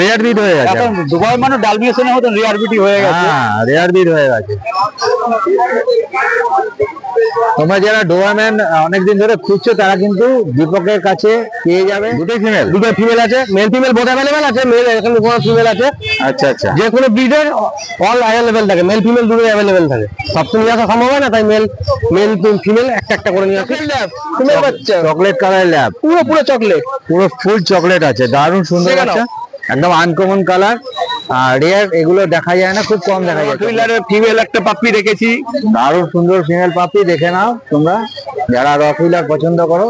Rare breed হয়ে গেছে এখন দুবাই মানে ডালমিনেশনের মতন রেয়ার ব্রিড হয়ে গেছে। হ্যাঁ, রেয়ার ব্রিড হয়ে গেছে। তোমরা যারা ডোবারম্যান অনেকদিন ধরে খুঁজছো তারা কিন্তু দীপকের কাছে পেয়ে যাবে। দুটোই ফিমেল? দুটো ফিমেল আছে, মেল ফিমেল বোথ অ্যাভেলেবেল আছে। মেল এখানে কোনো ফিমেল আছে। আচ্ছা আচ্ছা, যে কোনো ব্রিডের অল অ্যাভেলেবেল থাকে, মেল ফিমেল দুটোই অ্যাভেলেবেল থাকে। সব তো নিয়ে আসা সম্ভব হয় না, তাই মেল ফিমেল একটা একটা করে নিয়ে আসি। ফিমেল বাচ্চা চকলেট কালার ল্যাব, পুরো চকলেট, পুরো ফুল চকলেট আছে, দারুণ সুন্দর বাচ্চা, একদম আনকমন কালার। আর রেয়ার এগুলো দেখা যায় না, খুব কম দেখা যায়। ফিমেল একটা পাপ্পি রেখেছি, দারুণ সুন্দর ফিমেল পাপি, দেখে নাও তোমরা যারা রকহুইলার পছন্দ করো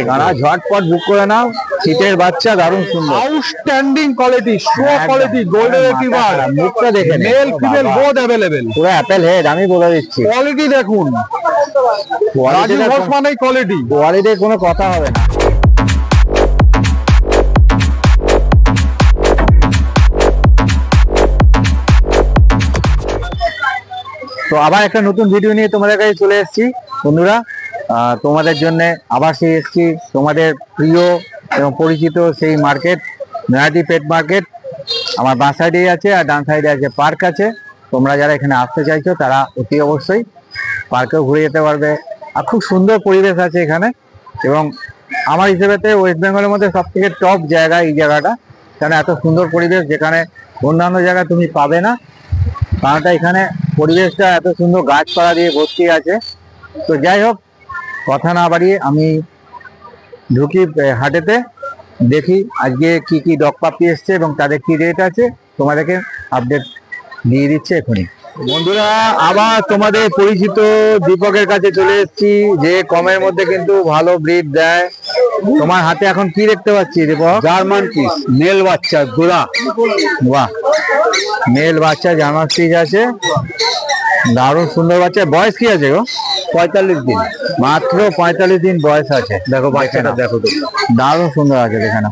তারা ঝটপট বুক করে নাও। শীতের বাচ্চা, দারুণ সুন্দর, outstanding quality, show quality, golden retriever. মুখটা দেখে মেল ফিমেল বোথ অ্যাভেলেবেল। পুরো অ্যাপেল হেড, আমি বলে দিচ্ছি। কোয়ালিটি দেখুন, মানেই কোয়ালিটি, কোয়ালিটির কোনো কথা হবে না। তো আবার একটা নতুন ভিডিও নিয়ে তোমাদের কাছে চলে এসেছি বন্ধুরা। তোমাদের জন্য আবার সেই এসেছি, তোমাদের প্রিয় এবং পরিচিত সেই মার্কেট, নয়াটি পেট মার্কেট। আমার বাঁ সাইডেই আছে আর ডান সাইডে আছে পার্ক আছে। তোমরা যারা এখানে আসতে চাইছো তারা অতি অবশ্যই পার্কেও ঘুরে যেতে পারবে। আর খুব সুন্দর পরিবেশ আছে এখানে, এবং আমার হিসেবেতে ওয়েস্ট বেঙ্গলের মধ্যে সব থেকে টপ জায়গা এই জায়গাটা। কারণ এত সুন্দর পরিবেশ যেখানে অন্যান্য জায়গায় তুমি পাবে না। কারণটা এখানে পরিবেশটা এত সুন্দর, গাছপালা দিয়ে ভর্তি আছে। তো যাই হোক, কথা না বাড়িয়ে আমি ঢুকি হাটেতে, দেখি আজকে কি কি ডগ পাপি এসছে এবং তাদের কি রেট আছে, তোমাদেরকে আপডেট দিয়ে দিচ্ছে এখনই। বন্ধুরা, আবার তোমাদের পরিচিত দীপকের কাছে চলে এসেছি, যে কমের মধ্যে কিন্তু ভালো ব্রিড দেয়। তোমার হাতে এখন কি দেখতে পাচ্ছি দীপক? জার্মান পিস মেল বাচ্চা গোড়া। বাহ, মেল বাচ্চা জার্মান পিস আছে, দারুণ সুন্দর বাচ্চা। বয়স কি আছে গো? 45 দিন, মাত্র 45 দিন বয়স আছে। দেখো বাচ্চাটা, দেখো তো, দারুণ সুন্দর আছে। দেখে না,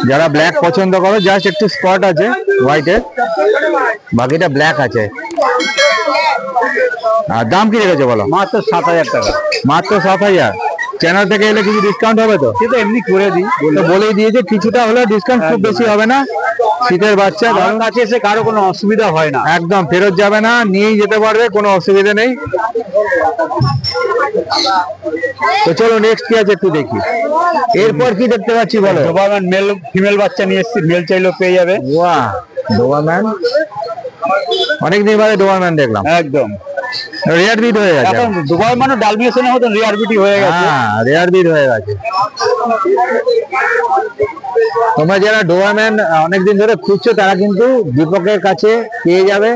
যারা ব্ল্যাক পছন্দ করো, জাস্ট একটু স্পট আছে হোয়াইটের, বাকিটা ব্ল্যাক আছে। আর দাম কি রেখেছো বলো? মাত্র 7000 টাকা। মাত্র 7000। চ্যানেল থেকে এলে কিছু ডিসকাউন্ট হবে তো? সেটা এমনি করে দিই, বলেই দিয়েছে কিছুটা হলে ডিসকাউন্ট, খুব বেশি হবে না। শীতের বাচ্চা, আমার কাছে এসে কারো কোনো অসুবিধা হয় না, একদম ফেরত যাবে না, নিয়েই যেতে পারবে, কোনো অসুবিধা নেই। তো চলো নেক্সট কি আছে একটু দেখি। এরপর কি দেখতে পাচ্ছি বলো? ডোবারম্যান মেল ফিমেল বাচ্চা নিয়ে এসেছি, মেল চাইলেও পেয়ে যাবে। বাহ, ডোবারম্যান, অনেকদিন বাদে ডোবারম্যান দেখলাম। একদম রেয়ার ব্রিড হয়ে গেছে এখন। দুবাই মানে ডালমিনেশনের মতন রেয়ার ব্রিড হয়ে গেছে। হ্যাঁ, রেয়ার ব্রিড হয়ে গেছে। তোমরা যারা ডোবারম্যান অনেকদিন ধরে খুঁজছো তারা কিন্তু দীপকের কাছে পেয়ে যাবে।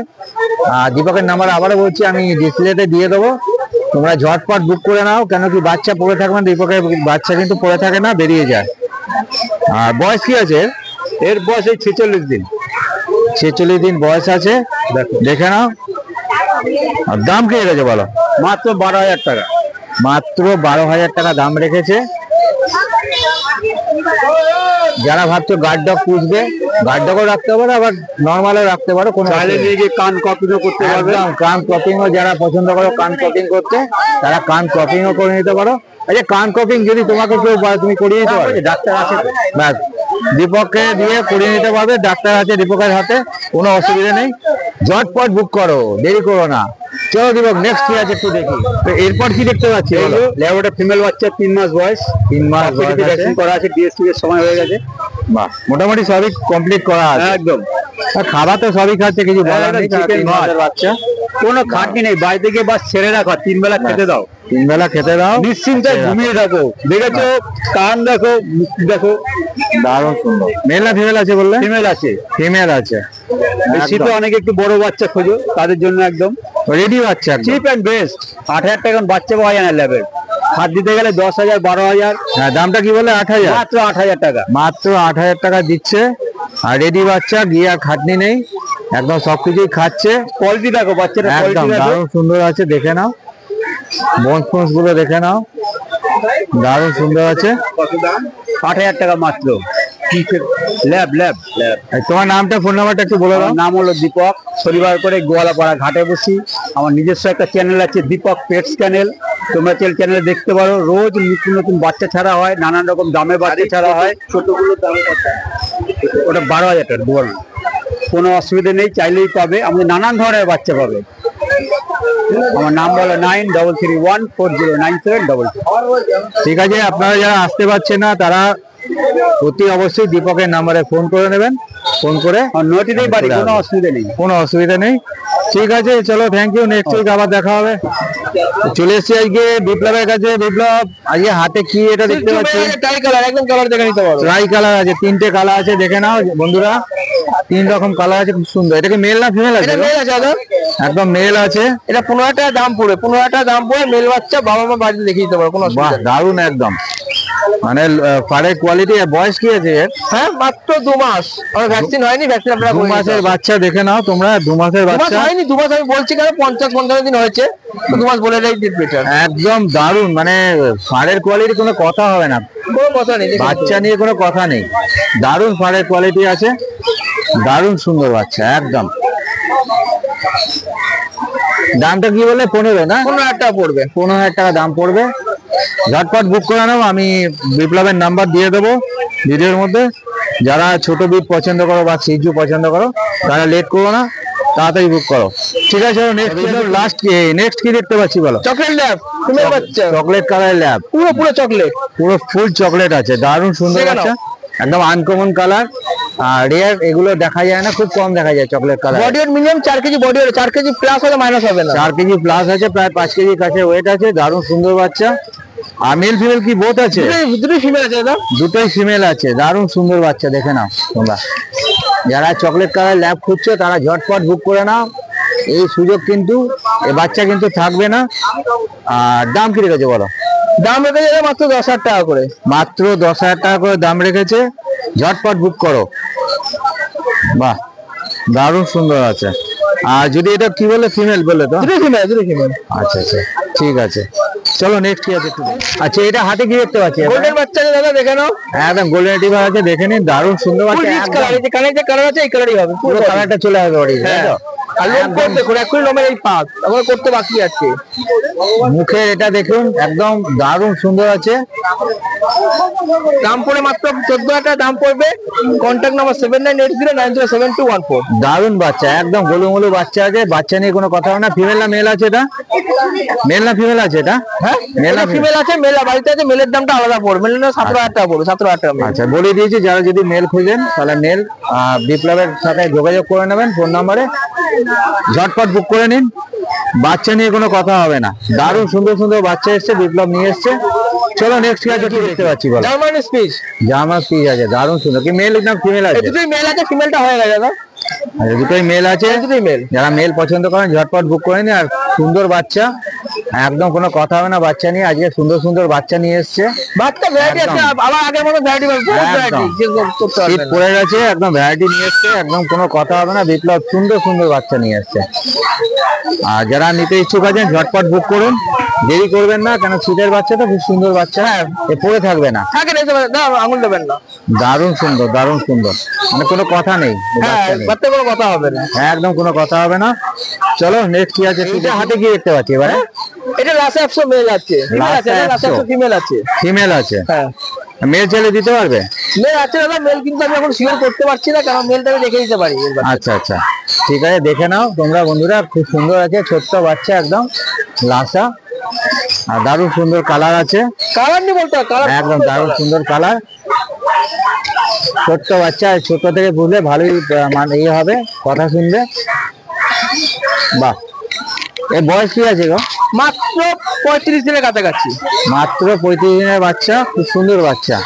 আর দীপকের নাম্বার আবারও বলছি, আমি ডিসপ্লেতে দিয়ে দেবো। তোমরা ঝটপট বুক করে নাও, কেন কি বাচ্চা পড়ে থাকবে না। দীপকের বাচ্চা কিন্তু পড়ে থাকে না, বেরিয়ে যায়। আর বয়স কি আছে? এর বয়স এই 46 দিন। 46 দিন বয়স আছে, দেখে নাও। আর দাম কি রেখেছে বলো? মাত্র 12000 টাকা। মাত্র 12000 টাকা দাম রেখেছে। যারা ভাবছো গার্ড ডগ পুষবে, গার্ড ডগও রাখতে পারো, আবার নর্মালও রাখতে পারো, কোনো চাইলে নিয়ে গিয়ে কান কপিংও করতে পারবে। কান কপিংও যারা পছন্দ করো কান কপিং করতে, তারা কান কপিংও করে নিতে পারো। আচ্ছা, কান কপিং যদি তোমাকে কেউ তুমি করিয়ে নিতে পারবে, ডাক্তার আছে, ব্যাস দীপককে দিয়ে করিয়ে নিতে পারবে। ডাক্তার আছে দীপকের হাতে, কোনো অসুবিধা নেই। ঝটপট বুক করো, দেরি করো না। চলো দীপক, নেক্সট কি আছে একটু দেখি। তো এরপর কি দেখতে পাচ্ছি? ল্যাবরেটরি ফিমেল বাচ্চা, 3 মাস বয়স। 3 মাস বয়স ভ্যাকসিন করা আছে, ডিএসটি এর সময় হয়ে গেছে। বাহ, মোটামুটি সবই কমপ্লিট করা আছে একদম। আর খাবার তো সবই খাচ্ছে, কিছু বলার নেই। চিকেন 3 মাসের বাচ্চা, কোনো খাটনি নেই, বাড়িতে গিয়ে বাস ছেড়ে রাখো, 3 বেলা খেতে দাও। 3 বেলা খেতে দাও, নিশ্চিন্তে ঘুমিয়ে থাকো। দেখেছো, কান দেখো, মুখ দেখো, দারুণ সুন্দর। মেল না ফিমেল আছে বললে? ফিমেল আছে। ফিমেল আছে। শীতে অনেকে একটু বড় বাচ্চা খোঁজো, তাদের জন্য একদম রেডি বাচ্চা, চিপ অ্যান্ড বেস্ট। 8000 টাকা বাচ্চা পাওয়া যায় না ল্যাবের। হাত দিতে গেলে 10,000 12,000। হ্যাঁ, দামটা কি বলে? 8000। মাত্র 8000 টাকা। মাত্র 8000 টাকা দিচ্ছে। আর রেডি বাচ্চা, গিয়ে আর খাটনি নেই, একদম সবকিছুই খাচ্ছে। কোয়ালিটি দেখো, বাচ্চাটা একদম দারুণ সুন্দর আছে, দেখে নাও। বোনস ফোনস গুলো দেখে নাও, দারুণ সুন্দর আছে। কত দাম? 8000 টাকা মাত্র। Lab lab lab. তোমার নামটা, ফোন নাম্বারটা একটু বলে দাও। নাম হলো দীপক, শনিবার করে গোয়ালাপাড়া ঘাটে বসি। আমার নিজস্ব একটা চ্যানেল আছে, দীপক পেটস চ্যানেল। তোমরা চ্যানেলে দেখতে পারো, রোজ নতুন নতুন বাচ্চা ছাড়া হয়, নানান রকম দামে বাচ্চা ছাড়া হয়। ছোটগুলোর দাম কত? ওটা 12,000 টাকা দুয়ার। কোনো অসুবিধা নেই, চাইলেই পাবে, আমাদের নানান ধরনের বাচ্চা পাবে। আমার নাম বলো 9331409722। ঠিক আছে, আপনারা যারা আসতে পারছেন না তারা অতি অবশ্যই দীপকের নাম্বারে ফোন করে নেবেন, ফোন করে নটিতেই বাড়ি, কোনো অসুবিধা নেই। কোনো অসুবিধা নেই। ঠিক আছে, চলো, থ্যাংক ইউ। নেক্সট উইক আবার দেখা হবে। চলে এসেছি আজকে বিপ্লবের কাছে। বিপ্লব, আজকে হাতে কি এটা দেখতে পাচ্ছি? ট্রাই কালার, একদম কালার দেখে নিতে পারো। ট্রাই কালার আছে, 3টে কালার আছে, দেখে নাও বন্ধুরা। 3 রকম কালার আছে, খুব সুন্দর। এটা কি মেল না ফিমেল আছে? এটা মেল আছে দাদা, একদম মেল আছে। এটা 15,000 টাকা দাম পড়বে। 15,000 টাকা দাম পড়ে, মেল বাচ্চা, বাবা মা বাড়িতে দেখিয়ে দিতে পারো, কোনো বাহ, অসুবিধা নেই। দারুণ একদম, মানে ফাড়ের কোয়ালিটি। বয়স কি আছে এর? হ্যাঁ, মাত্র 2 মাস। আমার ভ্যাকসিন হয়নি, ভ্যাকসিন আপনারা 2 মাসের বাচ্চা, দেখে নাও তোমরা। 2 মাসের 2 মাস বাচ্চা, হয়নি, 2 মাস আমি বলছি কেন, 50-55 দিন হয়েছে, 2 মাস বলে দেয় বেটার। একদম দারুণ, মানে ফাড়ের কোয়ালিটি কোনো কথা হবে না, কোনো কথা নেই, বাচ্চা নিয়ে কোনো কথা নেই। দারুণ ফাড়ের কোয়ালিটি আছে, দারুণ সুন্দর বাচ্চা একদম। দামটা কি বলে? 15 না? 15,000 টাকা পড়বে। 15,000 টাকা দাম পড়বে। ঝটপট বুক করে নাও, আমি বিপ্লবের নাম্বার দিয়ে দেবো ভিডিওর মধ্যে। যারা ছোট বিট পছন্দ করো বা সিজু পছন্দ করো তারা লেট করো না, তাড়াতাড়ি বুক করো। ঠিক আছে, লাস্ট নেক্সট কি দেখতে পাচ্ছি বলো? চকলেট ল্যাব, তুমি বাচ্চা, চকলেট কালার ল্যাব, পুরো চকলেট, পুরো ফুল চকলেট আছে, দারুণ সুন্দর দেখে নাও। বাচ্চা, একদম আনকমন কালার। আর রেয়ার, এগুলো দেখা যায় না, খুব কম দেখা যায় chocolate colour. Body weight minimum 4 KG body weight, 4 KG plus হলে মাইনাস হবে না। 4 কেজি প্লাস আছে, প্রায় 5 কেজি কাছে ওয়েট আছে, দারুণ সুন্দর বাচ্চা। আর মেল ফিমেল কি বোথ আছে? দুটোই ফিমেল আছে দাদা, দুটোই ফিমেল আছে, দারুণ সুন্দর বাচ্চা, দেখে নাও তোমরা। যারা চকলেট কালার ল্যাব খুঁজছো তারা ঝটপট বুক করে নাও, এই সুযোগ কিন্তু, এই বাচ্চা কিন্তু থাকবে না। আর দাম কি রেখেছে বলো? দাম রেখে যাবে মাত্র 10,000 টাকা করে। মাত্র 10,000 টাকা করে দাম রেখেছে, ঝটপট বুক করো। বাহ, দারুণ সুন্দর আছে। আর যদি এটা কি বলে, ফিমেল বলে তো? দুটোই ফিমেল। আচ্ছা আচ্ছা, ঠিক আছে, চলো নেক্সট কি আছে একটু দেখি। আচ্ছা, এটা হাতে কি দেখতে পাচ্ছি? গোল্ডেন বাচ্চা আছে দাদা, দেখে নাও, একদম গোল্ডেন রিট্রিভার আছে, দেখে নিন, দারুণ সুন্দর ফুল বাচ্চা। রিচ একদম কালার, এই যে কানের যে কালার আছে এই কালারই হবে, পুরো পুরো কালারটা চলে আসবে বাড়ি, তাই তো? আর লোক করতে দেখুন, এক্ষুনি লোমের এই পাত আমার করতে বাকি আছে। মুখের এটা দেখুন, একদম দারুণ সুন্দর আছে। দাম পড়ে মাত্র 14,000 টাকা দাম পড়বে। Contact number 7980907214। দারুণ বাচ্চা, একদম গোলুমোলু বাচ্চা আছে, বাচ্চা নিয়ে কোনো কথা হবে না। ফিমেল না মেল আছে এটা? মেল না ফিমেল আছে এটা? হ্যাঁ, মেল না ফিমেল আছে, মেল বাড়িতে আছে, মেলের দামটা আলাদা পড়বে, মেলের 17,000 টাকা পড়বে, 17,000 টাকা মেল। আচ্ছা, বলে দিয়েছি, যারা যদি মেল খুঁজেন তাহলে মেল বিপ্লবের সাথে যোগাযোগ করে নেবেন ফোন নাম্বারে, ঝটপট বুক করে নিন। বাচ্চা নিয়ে কোনো কথা হবে না, দারুণ সুন্দর সুন্দর বাচ্চা এসছে, বিপ্লব নিয়ে এসছে। চলো নেক্সট কি আছে কি দেখতে পাচ্ছি বলো? জার্মান স্পিচ, জার্মান পিস আছে, দারুণ সুন্দর। কি মেল না ফিমেল আছে? দুটোই মেল আছে, ফিমেলটা হয়ে গেছে দাদা, আচ্ছা, দুটোই মেল আছে। দুটোই মেল। যারা মেল পছন্দ করেন ঝটপট বুক করে নিন। আর সুন্দর বাচ্চা, একদম কোনো কথা হবে না বাচ্চা নিয়ে। আজকে সুন্দর সুন্দর বাচ্চা নিয়ে এসছে, বাচ্চা ভ্যারাইটি আছে, আবার আগের মতো ভ্যারাইটি পাবে, বহুত ভ্যারাইটি, যে করতে শীত পারবে না। পড়ে গেছে, একদম ভ্যারাইটি নিয়ে এসছে, একদম কোনো কথা হবে না। বিপ্লব সুন্দর সুন্দর বাচ্চা নিয়ে এসছে। আর যারা নিতে ইচ্ছুক আছেন ঝটপট বুক করুন, দেরি করবেন না, কেন শীতের বাচ্চা তো, খুব সুন্দর বাচ্চা, এ পড়ে থাকবে না। থাকে না, আঙুল দেবেন না। দারুণ সুন্দর, দারুণ সুন্দর, মানে কোনো কথা নেই, হ্যাঁ, বাচ্চা নেই। বাচ্চা কোনো কথা হবে না। একদম কোনো কথা হবে না। চলো নেক্সট কি আছে? এটা হাতে কি দেখতে পাচ্ছি এবারে? এটা লাসে 100 মেল আছে, ফিমেল আছে, লাসে লাসে 100 100 ফিমেল আছে। ফিমেল আছে, হ্যাঁ, মেল ছেলে দিতে পারবে? মেল আছে দাদা, মেল কিন্তু আমি এখন শিওর করতে পারছি না, কারণ মেলটা আমি দেখে দিতে পারি। আচ্ছা আচ্ছা, ঠিক আছে, দেখে নাও তোমরা বন্ধুরা। খুব সুন্দর আছে, ছোট্ট বাচ্চা, একদম লাসা, আর দারুণ সুন্দর কালার আছে, কালার নি বলতে কালার, একদম দারুণ সুন্দর কালার। ছোট্ট বাচ্চা, ছোট থেকে বুঝলে ভালোই মানে ইয়ে হবে, কথা শুনবে। বাহ, এর বয়স কি আছে গো? মাত্র 35 দিনের কাছাকাছি। মাত্র 35 দিনের বাচ্চা, খুব সুন্দর বাচ্চা।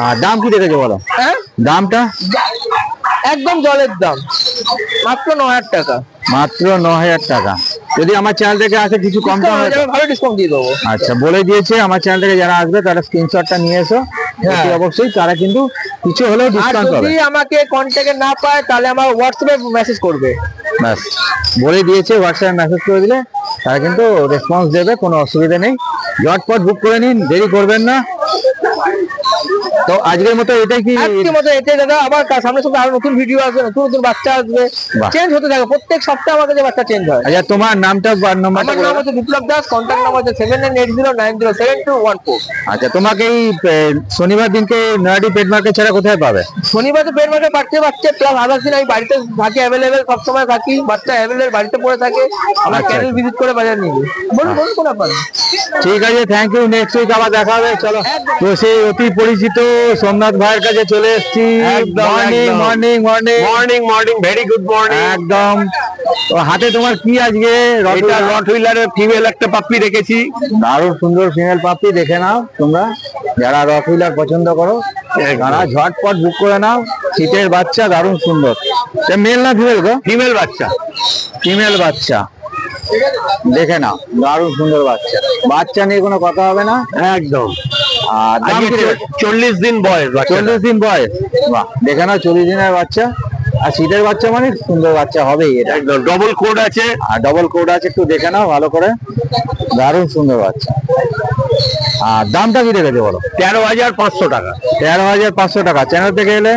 আর দাম কি রেখেছে বলো? হ্যাঁ, দামটা একদম জলের দাম, মাত্র 9,000 টাকা। মাত্র 9,000 টাকা। যদি আমার চ্যানেল থেকে আসে কিছু কম টম হয় তো? ভালো ডিসকাউন্ট দিয়ে দেবো। আচ্ছা, বলে দিয়েছে, আমার চ্যানেল থেকে যারা আসবে তারা স্ক্রিনশটটা নিয়ে এসো, অতি অবশ্যই তারা কিন্তু কিছু হলেও আর ডিসকাউন্ট পাবে। যদি আমাকে কন্ট্যাক্টে না পায় তাহলে আমার হোয়াটসঅ্যাপে মেসেজ করবে। ব্যাস, বলে দিয়েছে, হোয়াটসঅ্যাপে মেসেজ করে দিলে তারা কিন্তু রেসপন্স দেবে, কোনো অসুবিধা নেই। ঝটপট বুক করে নিন, দেরি করবেন না। তো আজকের মতো এটাই কি? আজকের মতো এটাই দাদা, আবার সামনে সামনে আরো নতুন ভিডিও আসবে, নতুন নতুন বাচ্চা আসবে, বাহ। চেঞ্জ হতে থাকে প্রত্যেক সপ্তাহে আমার কাছে বাচ্চা চেঞ্জ হয়। আচ্ছা, তোমার নামটা নাম্বারটা আমার নাম হচ্ছে বিপ্লব দাস, কন্ট্যাক্ট নাম্বার হচ্ছে 7980907214। আচ্ছা, তোমাকে এই শনিবার দিনকে নয়াটি পেট মার্কেট ছাড়া কোথায় পাবে? শনিবার তো পেট মার্কেট পাচ্ছে প্লাস আদার্স দিন আমি বাড়িতে থাকি, অ্যাভেলেবেল সবসময় থাকি, বাচ্চা অ্যাভেলেবেল বাড়িতে পড়ে থাকে, আমার আচ্ছা। চ্যানেল ভিজিট করে বাজার নিয়ে যাই। বলুন বলুন কোনো ব্যাপার না। ঠিক আছে, থ্যাংক ইউ। নেক্সট উইক আবার দেখা হবে। চলো, তো সেই অতি পরিচিত সোমনাথ ভাইয়ের কাছে চলে এসেছি। একদম, মর্নিং একদম। Morning morning morning morning, very good morning. একদম। তো হাতে তোমার কি আজকে? এটা রট হুইলারের ফিমেল একটা পাপ্পি রেখেছি। দারুণ সুন্দর ফিমেল পাপি, দেখে নাও তোমরা যারা রক হুইলার পছন্দ করো, তারা ঝটপট বুক করে নাও। শীতের বাচ্চা, দারুণ সুন্দর। মেল না ফিমেল গো? ফিমেল বাচ্চা। ফিমেল বাচ্চা, দেখে নাও, দারুণ সুন্দর বাচ্চা। বাচ্চা নিয়ে কোনো কথা হবে না একদম। আর দাম কি রেখেছো? 40 দিন বয়স। 40 দিন বয়স। বাহ, দেখে নাও, 40 দিনের বাচ্চা। আর শীতের বাচ্চা মানে সুন্দর বাচ্চা হবেই এটা। একদম ডবল কোড আছে। আর ডবল কোড আছে, একটু দেখে নাও ভালো করে। দারুণ সুন্দর বাচ্চা। আর দামটা কি রেখেছে বলো? 13,500 টাকা। 13,500 টাকা। চ্যানেল থেকে এলে?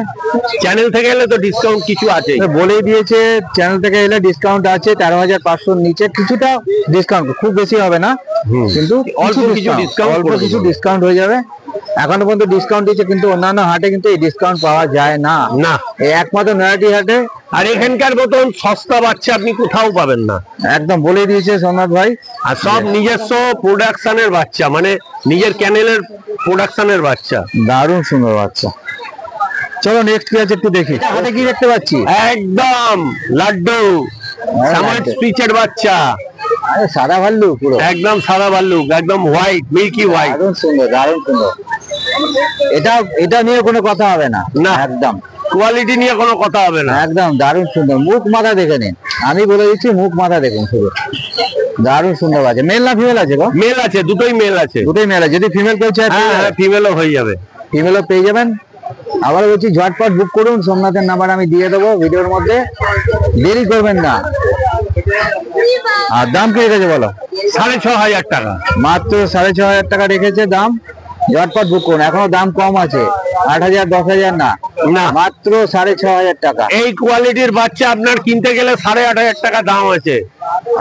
চ্যানেল থেকে এলে তো ডিসকাউন্ট কিছু আছে। বলেই দিয়েছে, চ্যানেল থেকে এলে ডিসকাউন্ট আছে। 13,500 নিচে কিছুটা ডিসকাউন্ট, খুব বেশি হবে না, কিন্তু অল্প কিছু discount অল্প করে কিছু দেবো। ডিসকাউন্ট হয়ে যাবে। এখনো পর্যন্ত ডিসকাউন্ট দিচ্ছে, কিন্তু অন্যান্য হাটে কিন্তু এই ডিসকাউন্ট পাওয়া যায় না। না, এই একমাত্র নয়াটি হাটে। আর এখানকার মতন সস্তা বাচ্চা আপনি কোথাও পাবেন না। একদম বলে দিয়েছে সোমনাথ ভাই। আর সব নিজস্ব প্রোডাকশনের বাচ্চা, মানে নিজের ক্যানেলের প্রোডাকশনের বাচ্চা। দারুণ সুন্দর বাচ্চা। চলো নেক্সট কি আছে একটু দেখি। হাতে কি দেখতে পাচ্ছি? একদম লাড্ডু সামার স্পিচের বাচ্চা। আরে সাদা ভাল্লু পুরো, একদম সাদা ভাল্লুক, একদম হোয়াইট, মিল্কি হোয়াইট। দারুণ সুন্দর, দারুণ সুন্দর। এটা এটা নিয়ে কোনো কথা হবে না। না। একদম কোয়ালিটি নিয়ে কোনো কথা হবে না। একদম দারুণ সুন্দর। মুখ মাথা দেখে নিন, আমি বলে দিচ্ছি, মুখ মাথা দেখুন শুধু। দারুণ সুন্দর আছে। মেল না ফিমেল আছে গো? মেল আছে, দুটোই মেল আছে। দুটোই মেল আছে। যদি ফিমেল কেউ চায়, হ্যাঁ হ্যাঁ, ফিমেলও হয়ে যাবে। ফিমেলও পেয়ে যাবেন। আবার বলছি, ঝটপট বুক করুন। সোমনাথের নাম্বার আমি দিয়ে দেবো ভিডিওর মধ্যে, দেরি করবেন না। আর দাম কি রেখেছে বলো? 6,500 টাকা। মাত্র 6,500 টাকা রেখেছে দাম। ঝটপট বুক করুন, এখনো দাম কম আছে। 8,000 10,000 না, না, মাত্র 6,500 টাকা। এই কোয়ালিটির বাচ্চা আপনার কিনতে গেলে 8,500 টাকা দাম আছে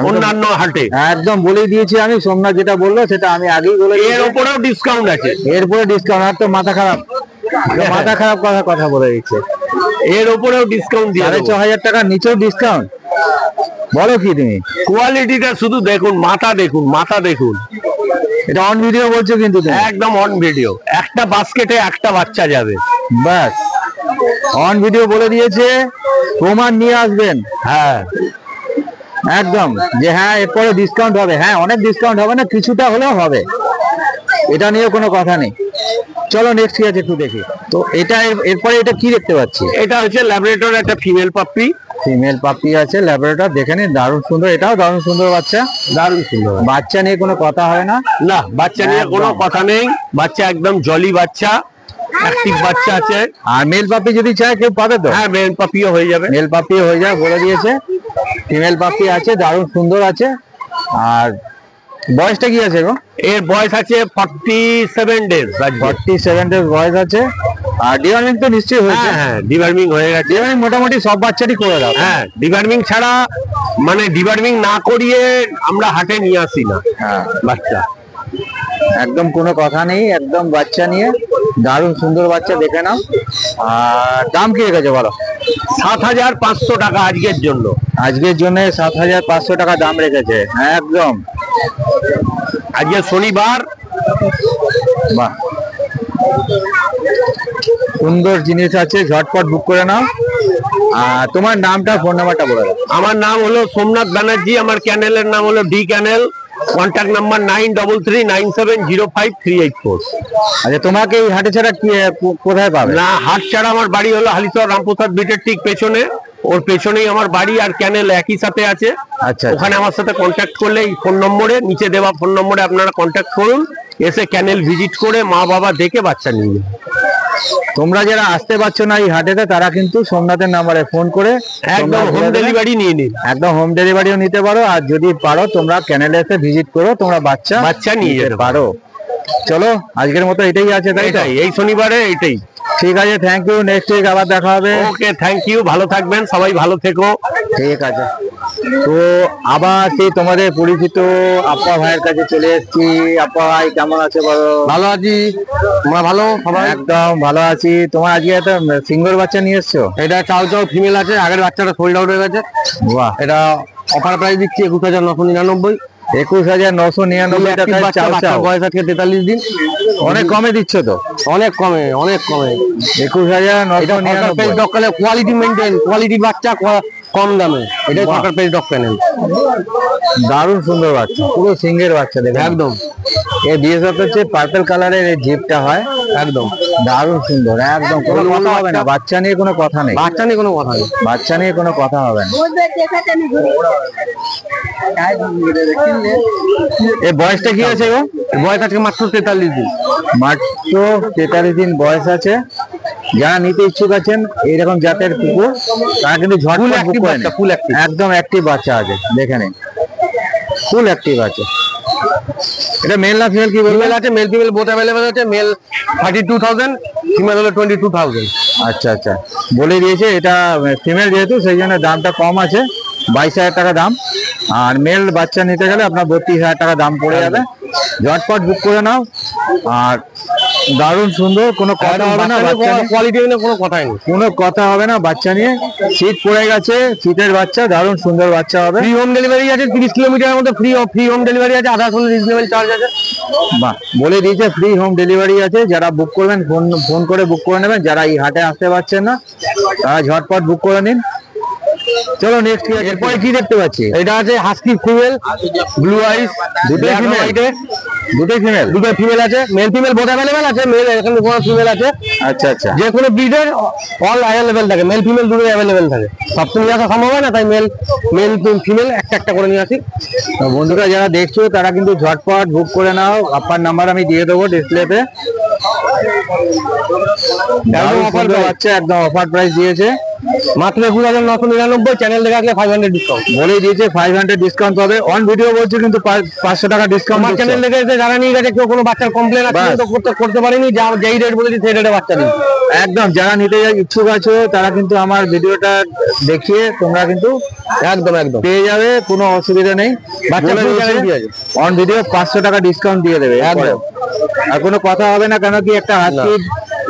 অন্যান্য হাটে। একদম বলে দিয়েছি আমি, সোমনাথ যেটা বললো সেটা আমি আগেই বলে এর দিয়েছি। উপরেও ডিসকাউন্ট আছে। এরপরে ডিসকাউন্ট। আর তো মাথা খারাপ, মাথা খারাপ কথা বলে দিচ্ছে। এর উপরেও ডিসকাউন্ট দিয়ে দেবো। 6,500 টাকার নিচেও ডিসকাউন্ট, বলো কি তুমি? কোয়ালিটিটা শুধু দেখুন, মাথা দেখুন, মাথা দেখুন। এটা অন ভিডিও বলছো কিন্তু তুমি? একদম অন ভিডিও। একটা বাস্কেটে একটা বাচ্চা যাবে। ব্যাস, অন ভিডিও বলে দিয়েছে, প্রমাণ নিয়ে আসবেন। হ্যাঁ একদম, যে হ্যাঁ এরপরে ডিসকাউন্ট হবে। হ্যাঁ, অনেক ডিসকাউন্ট হবে না, কিছুটা হলেও হবে, এটা নিয়ে কোনো কথা নেই। চলো নেক্সট কি আছে একটু দেখি। তো এটা এরপরে এটা কি দেখতে পাচ্ছি? এটা হচ্ছে ল্যাবরেটর একটা ফিমেল পাপ্পি। ফিমেল পাপি আছে, ল্যাবরেটর, দেখে নিন, দারুণ সুন্দর। এটাও দারুণ সুন্দর বাচ্চা, দারুণ সুন্দর। বাচ্চা নিয়ে কোনো কথা হয় না। না, বাচ্চা নিয়ে কোনো একদম। কথা নেই। বাচ্চা একদম জলি বাচ্চা, অ্যাক্টিভ বাচ্চা আছে। আর মেল পাপি যদি চায় কেউ পাবে তো? হ্যাঁ, মেল পাপিও হয়ে যাবে। মেল পাপি হয়ে যায়, বলে দিয়েছে। ফিমেল পাপি আছে, দারুণ সুন্দর আছে। আর বয়সটা কি আছে গো? এর বয়স আছে 47 ডেজ। 47 ডেজ বয়স আছে। আর ডিওয়ার্মিং তো নিশ্চয়ই হয়েছে? হ্যাঁ হ্যাঁ, ডিবার্মিং হয়ে গেছে। ডিওয়ার্মিং মোটামুটি সব বাচ্চারই করে দাও। হ্যাঁ, ডিবার্মিং ছাড়া, মানে ডিবার্মিং না করিয়ে আমরা হাটে নিয়ে আসি না হ্যাঁ, বাচ্চা। একদম কোনো কথা নেই, একদম বাচ্চা নিয়ে দারুণ সুন্দর বাচ্চা, দেখে নাও। আর দাম কি রেখেছে বলো? 7,500 টাকা আজকের জন্য। আজকের জন্য 7,500 টাকা দাম রেখেছে। একদম, আজকে শনিবার। বাহ, সুন্দর জিনিস আছে, ঝটপট বুক করে নাও। আর তোমার নামটা, ফোন নাম্বারটা বলে দাও। আমার নাম হলো সোমনাথ ব্যানার্জি, আমার চ্যানেলের নাম হলো ডি চ্যানেল। Contact number 9339705384। আচ্ছা, তোমাকে এই হাটে ছাড়া কোথায় পাবে? না, হাট ছাড়া আমার বাড়ি হলো হালিশহর রামপ্রসাদ বিটের ঠিক পেছনে, ওর পেছনেই আমার বাড়ি। আর চ্যানেল একই সাথে আছে। আচ্ছা, ওখানে আমার সাথে কন্ট্যাক্ট করলে এই ফোন নম্বরে, নিচে দেওয়া ফোন নম্বরে আপনারা কন্ট্যাক্ট করুন। এসে চ্যানেল ভিজিট করে মা বাবা দেখে বাচ্চা নিয়ে যান। তোমরা যারা আসতে পারছো না এই হাটেতে, তারা কিন্তু সোমনাথের নাম্বারে ফোন করে একদম হোম ডেলিভারি নিয়ে নিন। একদম হোম ডেলিভারিও নিতে পারো। আর যদি পারো তোমরা চ্যানেলে এসে ভিজিট করো, তোমরা বাচ্চা নিয়ে যেতে পারো। চলো আজকের মতো এটাই আছে, তাই তো? এটাই, এই শনিবারে এইটাই। ঠিক আছে, থ্যাংক ইউ, নেক্সট উইক আবার দেখা হবে। ওকে, থ্যাংক ইউ, ভালো থাকবেন সবাই, ভালো থেকো। ঠিক আছে, তো আবার সেই তোমাদের পরিচিত আপা ভাইয়ের কাছে চলে এসেছি। আপা ভাই কেমন আছে বলো? ভালো আছি, তোমরা ভালো সবাই? একদম ভালো আছি। তোমার আজকে একটা সিঙ্গল বাচ্চা নিয়ে এসছো? এটা চাও চাও ফিমেল আছে, আগের বাচ্চাটা সোল্ড আউট হয়ে গেছে। বাহ, এটা অফার প্রাইস দিচ্ছি 21,999। 21,999 টাকায় চাও চাও। বয়স আজকে 43 দিন। অনেক কমে দিচ্ছ তো। অনেক কমে, অনেক কমে। 21,999। কোয়ালিটি মেনটেন, কোয়ালিটি বাচ্চা কম দামে, এটাই বাহ। সরকার পেজ ডগ প্যানেল। দারুণ সুন্দর বাচ্চা, পুরো সিঙ্গের বাচ্চা দেখে একদম। এই বিএসএফ হচ্ছে পার্পল কালারের এই জিপটা হয়, একদম দারুণ সুন্দর, একদম কোনো কথা হবে না, বাচ্চা নিয়ে কোনো কথা নেই, বাচ্চা নিয়ে কোনো কথা নেই। বাচ্চা নিয়ে কোনো কথা হবে না। এই বয়সটা কি আছে গো? বয়স আজকে মাত্র 43 দিন। মাত্র 43 দিন বয়স আছে। যারা নিতে ইচ্ছুক আছেন এইরকম জাতের কুকুর, তারা কিন্তু ঝটপট বুক করে নিন। Full active. একদম অ্যাক্টিভ বাচ্চা আছে, দেখে নিন, ফুল অ্যাক্টিভ আছে। এটা মেল না ফিমেল কি বলবেন? ফিমেল আছে, মেল ফিমেল বোথ অ্যাভেলেবল আছে। মেল 32,000, ফিমেল হলো 22,000। আচ্ছা আচ্ছা, বলে দিয়েছে এটা ফিমেল যেহেতু সেই জন্য দামটা কম আছে, 22,000 টাকা দাম। আর মেল বাচ্চা নিতে গেলে আপনার 32,000 টাকা দাম পড়ে যাবে। ঝটপট বুক করে নাও। আর দারুণ সুন্দর, কোনো কথা হবে না বাচ্চা নিয়ে, কোয়ালিটি নিয়ে কোনো কথাই নেই। কোনো কথা হবে না বাচ্চা নিয়ে। শীত পড়ে গেছে, শীতের বাচ্চা, দারুণ সুন্দর বাচ্চা হবে। ফ্রি হোম ডেলিভারি আছে, 30 কিলোমিটারের মধ্যে ফ্রি হোম ডেলিভারি আছে, আধার কোনো রিজনেবল চার্জ আছে। বাহ, বলে দিয়েছে ফ্রি হোম ডেলিভারি আছে। যারা বুক করবেন ফোন করে বুক করে নেবেন। যারা এই হাটে আসতে পারছেন না তারা ঝটপট বুক করে নিন। চলো নেক্সট, এরপরে কি দেখতে পাচ্ছি? এটা আছে হাস্কি ফিমেল, ব্লু আইস, দুটোই ফিমেল, দুটোই ফিমেল। দুটো ফিমেল আছে, মেল ফিমেল বোথ অ্যাভেলেবল আছে। মেল এখানে কোনো ফিমেল আছে, আচ্ছা আচ্ছা, যে কোনো ব্রিডের অল অ্যাভেলেবেল থাকে। মেল ফিমেল দুটোই অ্যাভেলেবেল থাকে, সবসময় নিয়ে আসা সম্ভব হয় না, তাই মেল ফিমেল একটা একটা করে নিয়ে আসি। তো বন্ধুরা যারা দেখছো তারা কিন্তু ঝটপট বুক করে নাও। আপনার নাম্বার আমি দিয়ে দেবো ডিসপ্লেতে। offer price। বাচ্চা একদম অফার প্রাইস দিয়েছে, মাত্র 21,999। চ্যানেল দেখে আসলে 500 ডিসকাউন্ট। বলেই দিয়েছে 500 ডিসকাউন্ট পাবে। অন ভিডিও বলছে কিন্তু 500 টাকা ডিসকাউন্ট। আমার চ্যানেল দেখে এসে যারা নিয়ে গেছে, কেউ কোনো বাচ্চার কমপ্লেন আছে বাস। তো করতে পারেনি, যা যেই রেট বলেছি সেই রেটে বাচ্চা দিন। একদম, যারা নিতে ইচ্ছুক আছো তারা কিন্তু আমার ভিডিওটা দেখিয়ে তোমরা কিন্তু একদম একদম পেয়ে যাবে, কোনো অসুবিধা নেই। বাচ্চা full guarantee আছে। অন ভিডিও 500 টাকা ডিসকাউন্ট দিয়ে দেবে একদম। আর কোনো কথা হবে না। কেন কি একটা হাস্কির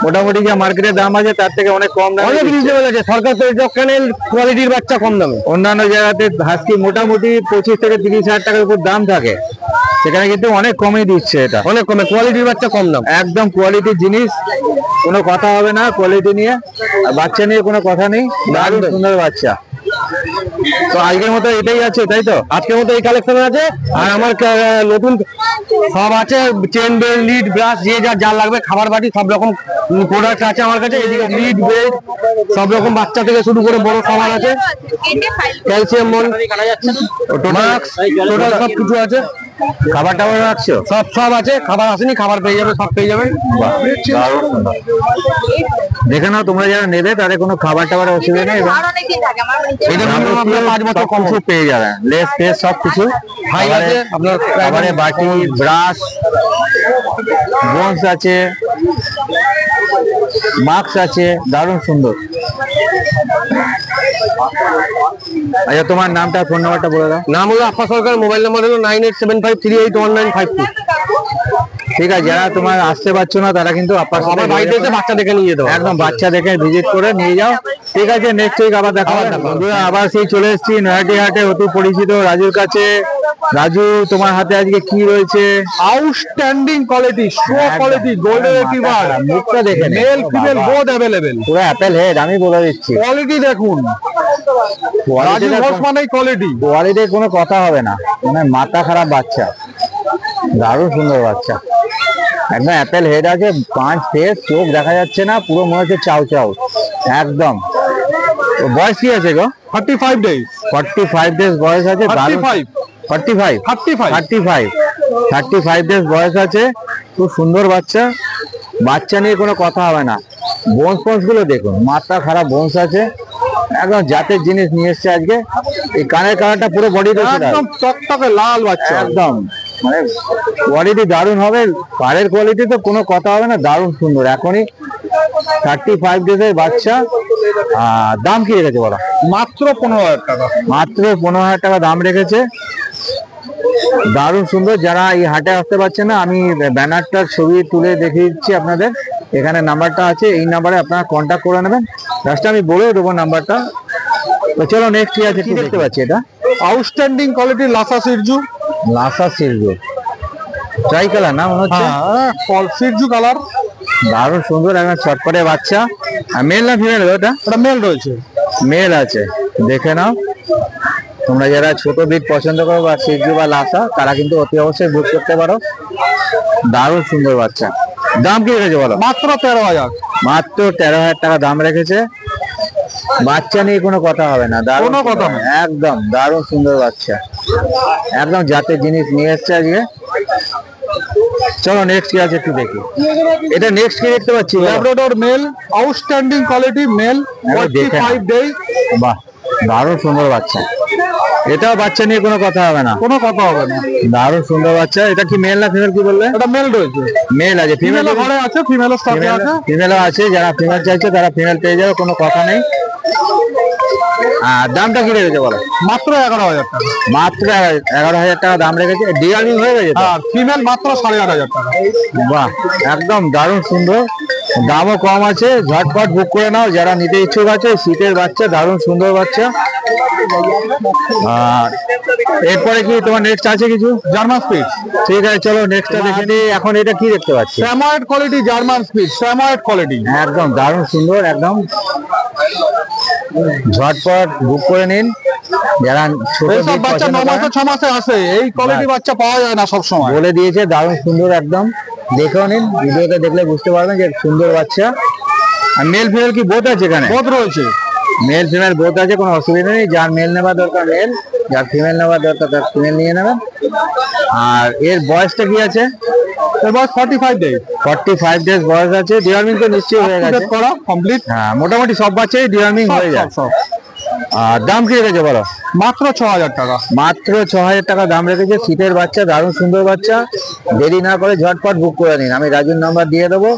মোটামুটি যে মার্কেটের দাম আছে তার থেকে অনেক কম দামে অনেক দিচ্ছে। রিজনেবল আছে, সরকার পেজ ডগ প্যানেল, কোয়ালিটির বাচ্চা কম দামে। অন্যান্য জায়গাতে হাস্কি মোটামুটি 25 থেকে 30,000 টাকার উপর দাম থাকে, সেখানে কিন্তু অনেক কমে দিচ্ছে। এটা অনেক কমে, কোয়ালিটির বাচ্চা কম দাম। একদম কোয়ালিটির জিনিস, কোনো কথা হবে না কোয়ালিটি নিয়ে। আর বাচ্চা নিয়ে কোনো কথা নেই, দারুণ সুন্দর বাচ্চা। তো আজকের মতো এটাই আছে, তাই তো? আজকের মতো এই কালেকশন আছে। আর আমার নতুন সব আছে, চেন বেল, লিড, ব্রাশ, যে যা লাগবে, খাবার বাটি, সব রকম প্রোডাক্ট আছে আমার কাছে। এদিকে লিড, বেল্ট, সব রকম বাচ্চা থেকে শুরু করে বড় খাবার আছে, ক্যালসিয়াম মন, মাস্ক, টোটাল সব কিছু আছে। খাবার টাবার রাখছো? সব আছে, খাবার আসেনি, খাবার পেয়ে যাবে, সব পেয়ে যাবেন। দারুণ সুন্দর। দেখে নাও, তোমরা যারা নেবে তাদের কোনো খাবার টাবার অসুবিধা নেই। এবং এটা minimum আপনার 5 বছর কম কিছু পেয়ে যাবেন, লেস টেস সব কিছু। হাই আছে আপনার, খাবারে বাটি, ব্রাশ, বোনস আছে, মাস্ক আছে, দারুণ সুন্দর। আচ্ছা, তোমার নামটা ফোন নাম্বারটা বলে দাও। নাম হলো আপ্পা সরকার, মোবাইল নাম্বার হলো 9875381952। ঠিক আছে, যারা তোমার আসতে পারছো না তারা কিন্তু আমার বাড়িতে এসে বাচ্চা দেখে নিয়ে যেতে হবে। একদম বাচ্চা দেখে ভিজিট করে নিয়ে যাও। ঠিক আছে, নেক্সট উইক আবার দেখা হবে। বন্ধুরা আবার সেই চলে এসেছি নয়াটি হাটে, অতি পরিচিত রাজুর কাছে। রাজু, তোমার হাতে আজকে কি রয়েছে? Outstanding quality, show quality, golden retriever, মুখটা দেখে নে। Male female both available. পুরো অ্যাপেল হেড, আমি বলে দিচ্ছি। কোয়ালিটি দেখুন, রাজু ঘোষ মানেই কোয়ালিটি। কোয়ালিটির কোনো কথা হবে না, মানে মাথা খারাপ বাচ্চা, দারুণ সুন্দর বাচ্চা। একদম অ্যাপেল হেড আছে, পাঁচ ফেস, চোখ দেখা যাচ্ছে না, পুরো মনে হচ্ছে চাউ চাউ একদম। তো বয়স কি আছে গো? 35 ডেজ। 45 ডেজ বয়স আছে। 35 35 ডেজ বয়স আছে। খুব সুন্দর বাচ্চা, বাচ্চা নিয়ে কোনো কথা হবে না। বোনস ফোনস গুলো দেখুন, মাথা খারাপ বোনস আছে, একদম জাতের জিনিস নিয়ে এসছে আজকে। এই কানের কালারটা পুরো বডিতে একদম টকটকে লাল বাচ্চা, একদম মানে কোয়ালিটি দারুণ হবে, পাড়ের কোয়ালিটি তো কোনো কথা হবে না, দারুণ সুন্দর। এখনই 35 ডেজের বাচ্চা। দাম কি রেখেছে বলো? মাত্র 15,000 টাকা। মাত্র 15,000 টাকা দাম রেখেছে। দারুণ সুন্দর। যারা এই হাটে আসতে পারছে না, আমি ব্যানারটার ছবি তুলে দেখিয়ে দিচ্ছি আপনাদের। এখানে নাম্বারটা আছে, এই নাম্বারে আপনারা কন্ট্যাক্ট করে নেবেন। লাস্টে আমি বলেও দেবো নাম্বারটা। তো চলো নেক্সট কি আছে, কি দেখতে পাচ্ছি? এটা আউটস্ট্যান্ডিং কোয়ালিটির লাসা সিরজু। লাসা সিলভু ট্রাই কালার না মনে হচ্ছে? সিরজু কালার, দারুণ সুন্দর, একদম চটপটে বাচ্চা। আর মেল না ফিমেল? ওটা এটা মেল রয়েছে। মেল আছে, দেখে নাও। তোমরা যারা ছোট ব্রিড পছন্দ করো বা সিজু বা লাসা, তারা কিন্তু অতি অবশ্যই বুক করতে পারো। দারুণ সুন্দর বাচ্চা। দাম কি রেখেছে বলো? মাত্র 13,000। মাত্র 13,000 টাকা দাম রেখেছে। বাচ্চা নিয়ে কোনো কথা হবে না, দারুণ কোনো কথা সুন্দর, নেই। একদম দারুণ সুন্দর বাচ্চা। একদম জাতের জিনিস নিয়ে এসছে আজকে। চলো নেক্সট কি আছে একটু দেখি। এটা নেক্সট কি দেখতে পাচ্ছি? Labrador male, outstanding quality male, একবার দেখে নাও। 45 ডেজ। বাহ, দারুণ সুন্দর বাচ্চা। এটাও বাচ্চা নিয়ে কোনো কথা হবে না, কোনো কথা হবে না। দারুণ সুন্দর বাচ্চা। এটা কি মেল না ফিমেল কি বললে? এটা মেল রয়েছে। মেল আছে, ফিমেল ফিমেল ঘরে আছে, ফিমেল স্টকে আছে। ফিমেলও আছে। যারা ফিমেল চাইছে তারা ফিমেল পেয়ে যাবে, কোনো কথা নেই। আর দামটা কি রেখেছে বলো? মাত্র 11,000 টাকা। মাত্র 11,000 টাকা দাম রেখেছে। ডিআরমিং হয়ে গেছে তো? আর ফিমেল মাত্র 8,500 টাকা। বাহ, একদম দারুণ সুন্দর। দামও কম আছে, ঝটপট বুক করে নাও যারা নিতে ইচ্ছুক আছে। শীতের বাচ্চা, দারুণ সুন্দর বাচ্চা। আর এরপরে কি তোমার নেক্সট আছে কিছু? জার্মান স্পিড, ঠিক আছে, চলো নেক্সটটা দেখে নিই। এখন এটা কি দেখতে পাচ্ছি? Samoyed quality German speed, Samoyed quality. একদম দারুণ সুন্দর, একদম ঝটপট বুক করে নিন যারা ছোট এইসব breed বাচ্চা পছন্দ 9 মাসে করেন। 6 মাসে আসে, এই কোয়ালিটি বাচ্চা পাওয়া যায় না সব সময়। বলে দিয়েছে, দারুণ সুন্দর, একদম দেখেও নিন। ভিডিওতে দেখলে বুঝতে পারবেন যে সুন্দর বাচ্চা। আর মেল ফিমেল কি বোথ আছে এখানে? বোধ রয়েছে। মেল ফিমেল বোথ আছে, কোনো অসুবিধা নেই। যার মেল নেওয়া দরকার মেল, যার ফিমেল নেওয়া দরকার তার ফিমেল নিয়ে নেবেন। আর এর বয়সটা কি আছে? এর বয়স 45 ডেজ। 45 ডেজ বয়স আছে। ডিওয়ার্মিং তো নিশ্চয়ই হয়ে গেছে। করা কমপ্লিট। হ্যাঁ, মোটামুটি সব বাচ্চাই ডিওয়ার্মিং হয়ে যায়। আর দাম কি রেখেছে বলো? মাত্র 6,000 টাকা। মাত্র 6,000 টাকা দাম রেখেছে। শীতের বাচ্চা, দারুণ সুন্দর বাচ্চা। দেরি না করে ঝটপট বুক করে নিন। আমি রাজুর নাম্বার দিয়ে দেবো।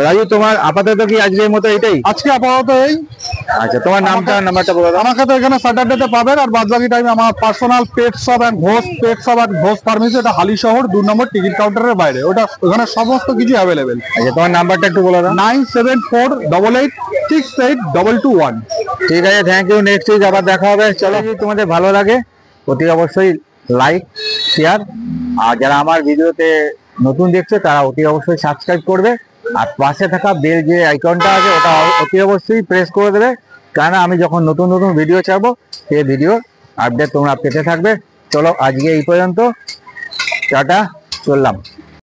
রাজু, তোমার আপাতত কি আজকের মতো এটাই? আজকে আপাতত এই। আচ্ছা, তোমার নাম্বারটা বলে দাও। আমাকে তো এখানে স্যাটারডেতে পাবেন, আর বাদ বাকি টাইমে আমার personal pet shop and Ghosh pet shop and Ghosh pharmacy, এটা হালি শহর 2 নম্বর টিকিট কাউন্টারের বাইরে। ওটা ওখানে সমস্ত কিছু অ্যাভেলেবেল। আচ্ছা, তোমার নাম্বারটা একটু বলে দাও। 9748868221। ঠিক আছে, থ্যাংক ইউ। নেক্সট উইক আবার দেখা হবে। চলো, যদি তোমাদের ভালো লাগে অতি অবশ্যই লাইক, শেয়ার। আর যারা আমার ভিডিওতে নতুন দেখছে তারা অতি অবশ্যই সাবস্ক্রাইব করবে। আর পাশে থাকা বেল যে আইকনটা আছে ওটা অতি অবশ্যই প্রেস করে দেবে, কারণ আমি যখন নতুন নতুন ভিডিও ছাড়বো সেই ভিডিও আপডেট তোমরা পেতে থাকবে। চলো আজকে এই পর্যন্ত, টাটা, চললাম।